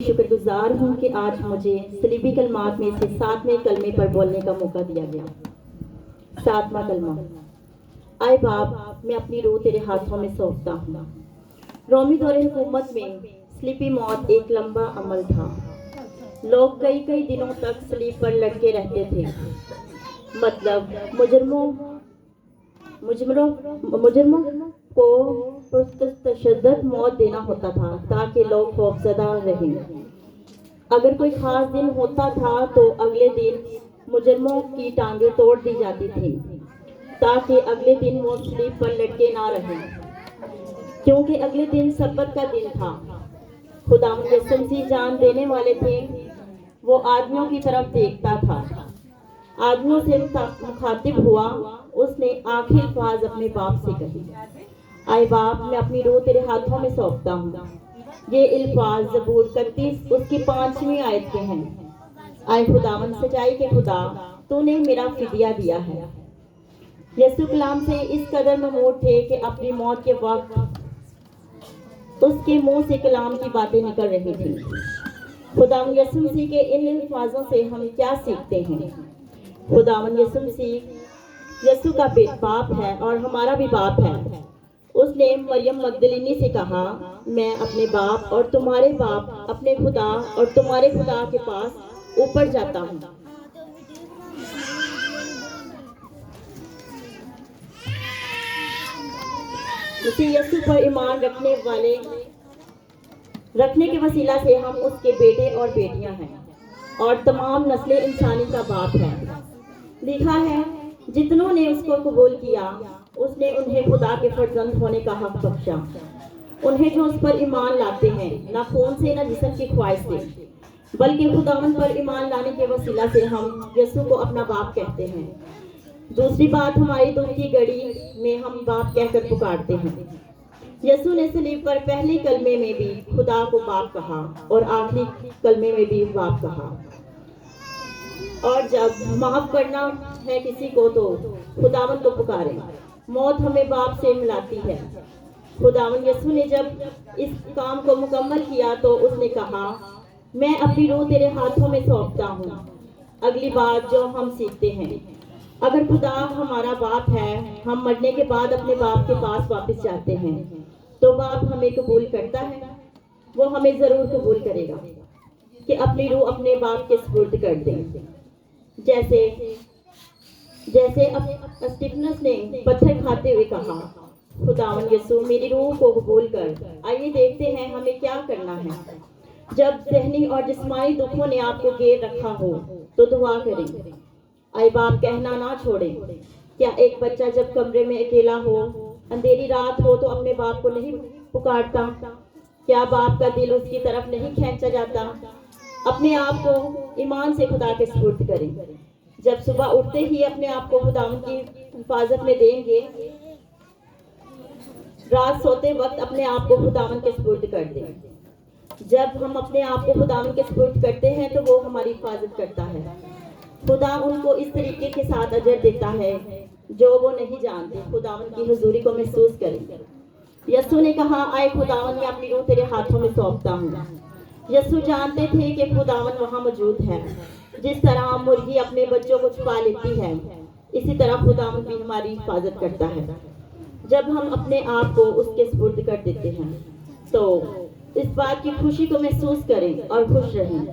شکر گزار ہوں کہ آج مجھے صلیبی کلمات میں سے 7ویں کلمے پر بولنے کا موقع دیا گیا۔ 7واں کلمہ: آئے باپ، میں اپنی روح تیرے ہاتھوں میں سونپتا ہوں۔ رومی دور حکومت میں صلیبی موت ایک لمبا عمل تھا۔ لوگ کئی دنوں تک صلیب پر لٹکے رہتے تھے، مطلب مجرموں کو پرتشدد موت دینا ہوتا تھا تاکہ لوگ خوفزدہ رہیں۔ اگر کوئی خاص دن ہوتا تھا تو اگلے دن مجرموں کی ٹانگیں توڑ دی جاتی تھیں تاکہ اگلے دن وہ صلیب پر لٹکے نہ رہیں، کیونکہ اگلے دن سبت کا دن تھا۔ خداوند یسوع مسیح جان دینے والے تھے۔ وہ آدمیوں کی طرف دیکھتا تھا، آدمیوں سے مخاطب ہوا۔ اس نے آخری الفاظ اپنے باپ سے کہی: آئے باپ، میں اپنی روح تیرے ہاتھوں میں سونپتا ہوں۔ یہ الفاظ زبور 31 اس کی 5ویں آیت کے ہیں۔ آئے خداوند سچائی کے خدا، تو نے میرا فدیہ دیا ہے۔ یسوع کلام سے اس قدر ممور تھے کہ اپنی موت کے وقت اس کے منہ سے کلام کی باتیں نکل رہی تھیں۔ خداوند یسوع مسیح کے ان الفاظوں سے ہم کیا سیکھتے ہیں؟ خداوند یسوع مسیح یسوع کا باپ ہے اور ہمارا بھی باپ ہے۔ اس نے مریم مگدلینی سے کہا: میں اپنے باپ اور تمہارے باپ، اپنے خدا اور تمہارے خدا کے پاس اوپر جاتا ہوں۔ مسیح یسوع پر ایمان رکھنے کے وسیلہ سے ہم اس کے بیٹے اور بیٹیاں ہیں اور تمام نسل انسانی کا باپ ہے۔ لکھا ہے، جتنوں نے اس کو قبول کیا، اس نے انہیں خدا کے فرزند ہونے کا حق بخشا۔ انہیں جو اس پر ایمان لاتے ہیں، نہ خون سے نہ جسم کی خواہش سے، بلکہ خداوند پر ایمان لانے کے وسیلہ سے ہم یسوع کو اپنا باپ کہتے ہیں۔ دوسری بات، ہماری دکھ کی گھڑی میں ہم باپ کہہ کر پکارتے ہیں۔ یسوع نے صلیب پر پہلے کلمے میں بھی خدا کو باپ کہا اور آخری کلمے میں بھی باپ کہا۔ اور جب معاف کرنا ہے کسی کو تو خداوند کو پکارے۔ موت ہمیں باپ سے ملاتی ہے۔ خداوند یسوع نے جب اس کام کو مکمل کیا تو اس نے کہا: میں اپنی روح تیرے ہاتھوں میں سونپتا ہوں۔ اگلی بات جو ہم سیکھتے ہیں، اگر خدا ہمارا باپ ہے، ہم مرنے کے بعد اپنے باپ کے پاس واپس جاتے ہیں تو باپ ہمیں قبول کرتا ہے۔ وہ ہمیں ضرور قبول کرے گا کہ اپنی روح اپنے باپ کے سپرد کر دیں، جیسے اسٹیفنس نے پتھر کھاتے ہوئے کہا: خداوند یسوع، میری روح کو قبول کر۔ آئیے دیکھتے ہیں ہمیں کیا کرنا ہے۔ جب ذہنی اور جسمانی دکھوں نے آپ کو گھیر رکھا ہو تو دعا کریں۔ آئے باپ کہنا نہ چھوڑیں۔ کیا ایک بچہ جب کمرے میں اکیلا ہو، اندھیری رات ہو تو اپنے باپ کو نہیں پکارتا؟ کیا باپ کا دل اس کی طرف نہیں کھینچا جاتا؟ اپنے آپ کو ایمان سے خدا کے سپرد کریں۔ جب صبح اٹھتے ہی اپنے آپ کو خداوند کی حفاظت میں دیں گے، رات سوتے وقت اپنے آپ کو خداوند کے سپرد کر دیں۔ جب ہم اپنے آپ کو خداوند کے سپرد کرتے ہیں تو وہ ہماری حفاظت کرتا ہے۔ خدا ان کو اس طریقے کے ساتھ اجر دیتا ہے جو وہ نہیں جانتے۔ خداوند کی حضوری کو محسوس کریں۔ یسوع نے کہا: آئے خداوند، میں اپنی روح تیرے ہاتھوں میں سونپتا ہوں۔ یسوع جانتے تھے کہ خداوند وہاں موجود ہے۔ جس طرح مرغی اپنے بچوں کو چھپا لیتی ہے، اسی طرح خداوند بھی ہماری حفاظت کرتا ہے جب ہم اپنے آپ کو اس کے سپرد کر دیتے ہیں۔ تو اس بات کی خوشی کو محسوس کریں اور خوش رہیں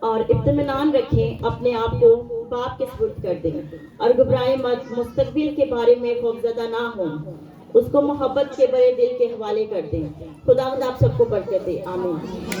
اور اطمینان رکھیں، اپنے آپ کو باپ کے سپرد کر دیں اور گھبرائیں مت، مستقبل کے بارے میں خوفزدہ نہ ہوں، اس کو محبت کے بڑے دل کے حوالے کر دیں۔ خداوند آپ سب کو برکت دے، آمین۔